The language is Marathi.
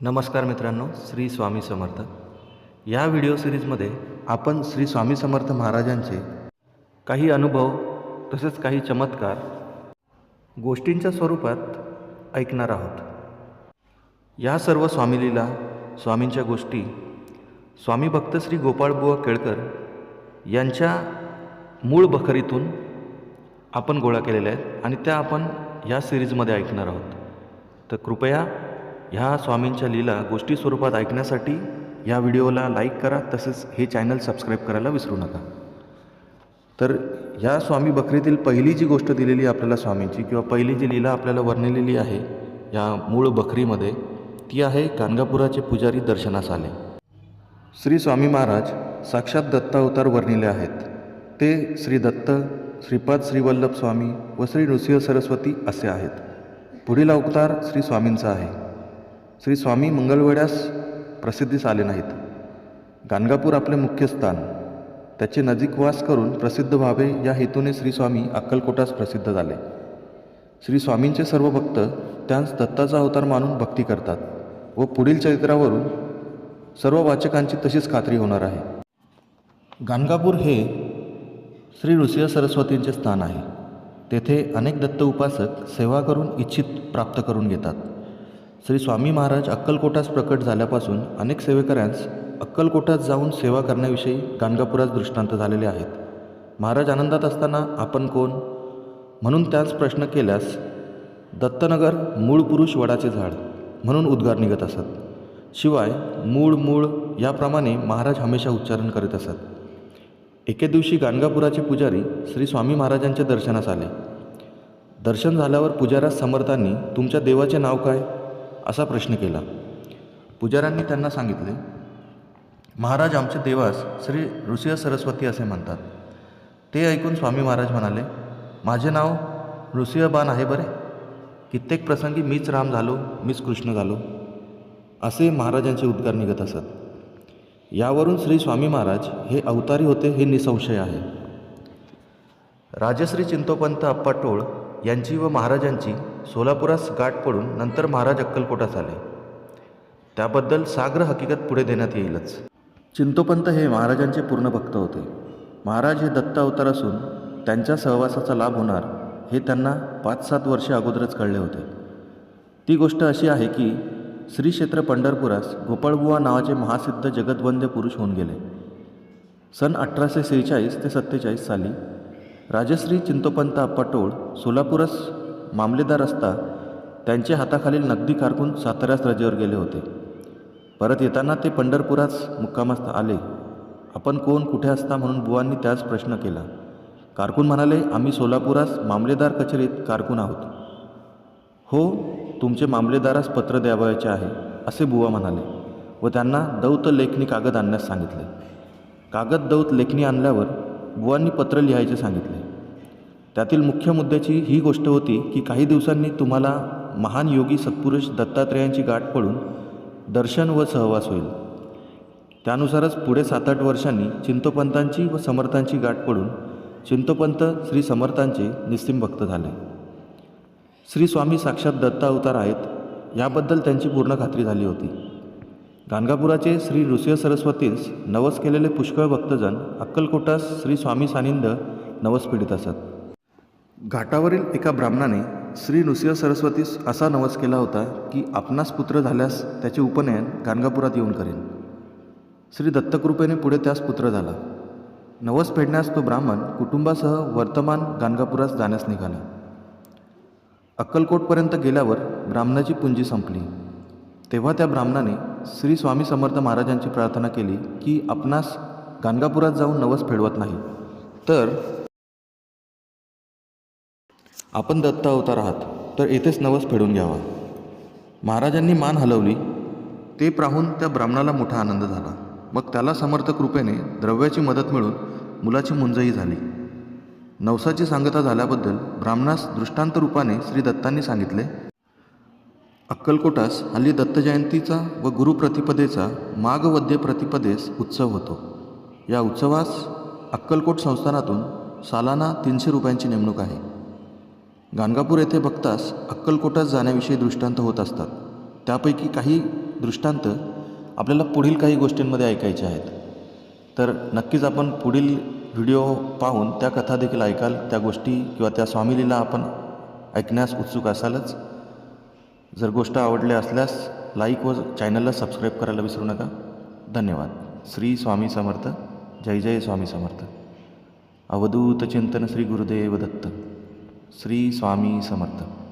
नमस्कार मित्रांनो, श्री स्वामी समर्थ. या व्हिडिओ सिरीजमध्ये आपण श्री स्वामी समर्थ महाराजांचे काही अनुभव तसेच काही चमत्कार गोष्टींच्या स्वरूपात ऐकणार आहोत. या सर्व स्वामीलीला, स्वामींच्या गोष्टी स्वामी भक्त श्री गोपाळबुवा केळकर यांच्या मूळ बखरीतून आपण गोळा केलेल्या आहेत आणि त्या आपण या सिरीजमध्ये ऐकणार आहोत. तर कृपया ह्या स्वामींच्या लीला गोष्टी स्वरूपात ऐकण्यासाठी या व्हिडिओला लाईक करा, तसेच हे चॅनल सबस्क्राईब करायला विसरू नका. तर ह्या स्वामी बखरीतील पहिली जी गोष्ट दिलेली आपल्याला स्वामींची किंवा पहिली जी लीला आपल्याला वर्णिलेली आहे या मूळ बखरीमध्ये, ती आहे गाणगापुराचे पुजारी दर्शनास आले. श्री स्वामी महाराज साक्षात दत्तावतार वर्णिले आहेत. ते श्री दत्त, श्रीपाद श्रीवल्लभ स्वामी व श्री नृसिंह सरस्वती असे आहेत. पुढील अवतार श्री स्वामींचा आहे. श्री स्वामी मंगळवेढ्यास प्रसिद्धीस आले नाहीत. गाणगापूर आपले मुख्य स्थान, त्याचे नजीक वास करून प्रसिद्ध व्हावे या हेतूने श्री स्वामी अक्कलकोटास प्रसिद्ध झाले. श्री स्वामींचे सर्व भक्त त्यांस दत्ताचा अवतार मानून भक्ती करतात व पुढील चरित्रावरून सर्व वाचकांची तशीच खात्री होणार आहे. गाणगापूर हे श्री नृसिंह सरस्वतींचे स्थान आहे. तेथे अनेक दत्त उपासक सेवा करून इच्छित प्राप्त करून घेतात. श्री स्वामी महाराज अक्कलकोटास प्रकट झाल्यापासून अनेक सेवेकऱ्यांस अक्कलकोटात जाऊन सेवा करण्याविषयी गाणगापुरास दृष्टांत झालेले आहेत. महाराज आनंदात असताना आपण कोण म्हणून त्याच प्रश्न केल्यास दत्तनगर मूळ पुरुष वडाचे झाड म्हणून उद्गार निघत असत. शिवाय मूळ मूळ याप्रमाणे महाराज हमेशा उच्चारण करीत असत. एके दिवशी गाणगापुराचे पुजारी श्री स्वामी महाराजांच्या दर्शनास आले. दर्शन झाल्यावर पुजाऱ्यास समर्थांनी तुमच्या देवाचे नाव काय असा प्रश्न केला. पुजाऱ्यांनी त्यांना सांगितले, महाराज आमचे देवास श्री नृसिंह सरस्वती असे म्हणतात. ते ऐकून स्वामी महाराज म्हणाले, माझे नाव नृसिंहबान आहे बरे. कित्येक प्रसंगी मीच राम झालो, मीच कृष्ण झालो असे महाराजांचे उद्गार निघत असत. यावरून श्री स्वामी महाराज हे अवतारी होते हे निसंशय आहे. राजश्री चिंतोपंत अप्पा टोळ यांची व महाराजांची सोलापुरास गाठ पडून नंतर महाराज अक्कलकोटास आले. त्याबद्दल साग्र हकीकत पुढे देण्यात येईलच. चिंतोपंत हे महाराजांचे पूर्ण भक्त होते. महाराज हे दत्त अवतार असून त्यांच्या सहवासाचा लाभ होणार हे त्यांना 5-7 वर्षे अगोदरच कळले होते. ती गोष्ट अशी आहे की श्री क्षेत्र पंढरपुरास गोपाळबुवा नावाचे महासिद्ध जगद्वंद्य पुरुष होऊन गेले. सन 1846 ते 47 साली राजश्री चिंतोपंत अप्पा टोळ सोलापुरास मामलेदार असता त्यांचे हाताखालील नगदी कारकून साताऱ्यास रजेवर गेले होते. परत येताना ते पंढरपुरास मुक्कामास आले. आपण कोण, कुठे असता म्हणून बुवांनी त्याच प्रश्न केला. कारकून म्हणाले, आम्ही सोलापुरास मामलेदार कचेरीत कारकून आहोत. हो, तुमचे मामलेदारास पत्र द्यावयाचे आहे असे बुवा म्हणाले व त्यांना दौत लेखणी कागद आणण्यास सांगितले. कागद दौत लेखणी आणल्यावर बुवांनी पत्र लिहायचे सांगितले. त्यातील मुख्य मुद्द्याची ही गोष्ट होती की काही दिवसांनी तुम्हाला महान योगी सत्पुरुष दत्तात्रेयांची गाठ पडून दर्शन व सहवास होईल. त्यानुसारच पुढे 7-8 वर्षांनी चिंतोपंतांची व समर्थांची गाठ पडून चिंतोपंत श्री समर्थांचे निस्सिम भक्त झाले. श्री स्वामी साक्षात दत्त अवतार आहेत याबद्दल त्यांची पूर्ण खात्री झाली होती. गाणगापुराचे श्री नृसिंह सरस्वतीस नवस केलेले पुष्कळ भक्तजन अक्कलकोटास श्री स्वामी सानिध्य नवस पीडित असत. घाटावरील एका ब्राह्मणाने श्री नृसिंह सरस्वतीस असा नवस केला होता की आपणास पुत्र झाल्यास त्याचे उपनयन गाणगापुरात येऊन करेन. श्री दत्तकृपेने पुढे त्यास पुत्र झाला. नवस फेडण्यास तो ब्राह्मण कुटुंबासह वर्तमान गाणगापुरास जाण्यास निघाला. अक्कलकोटपर्यंत गेल्यावर ब्राह्मणाची पुंजी संपली. तेव्हा त्या ब्राह्मणाने श्री स्वामी समर्थ महाराजांची प्रार्थना केली की आपणास गाणगापुरात जाऊन नवस फेडवत नाही तर आपण दत्त अवतार आहात, तर येथेच नवस फेडून घ्यावा. महाराजांनी मान हलवली. ते पाहून त्या ब्राह्मणाला मोठा आनंद झाला. मग त्याला समर्थ कृपेने द्रव्याची मदत मिळून मुलाची मुंजही झाली. नवसाची सांगता झाल्याबद्दल ब्राह्मणास दृष्टांत रूपाने श्री दत्तांनी सांगितले. अक्कलकोटास हल्ली दत्तजयंतीचा व गुरुप्रतिपदेचा माघ वद्य प्रतिपदेस उत्सव होतो. या उत्सवास अक्कलकोट संस्थानातून सालाना 300 रुपयांची नेमणूक आहे. गाणगापूर येथे भक्तास अक्कलकोटास जाण्याविषयी दृष्टांत होत असतात. त्यापैकी काही दृष्टांत आपल्याला पुढील काही गोष्टींमध्ये ऐकायचे आहेत. तर नक्कीच आपण पुढील व्हिडिओ पाहून त्या कथा देखील ऐकाल, त्या गोष्टी किंवा त्या स्वामीलीला आपण ऐकण्यास उत्सुक असालच. जर गोष्ट आवडल्या असल्यास लाईक व चॅनलला सबस्क्राईब करायला विसरू नका. धन्यवाद. श्री स्वामी समर्थ. जय जय स्वामी समर्थ. अवधूत चिंतन श्री गुरुदेव दत्त. श्री स्वामी समर्थ.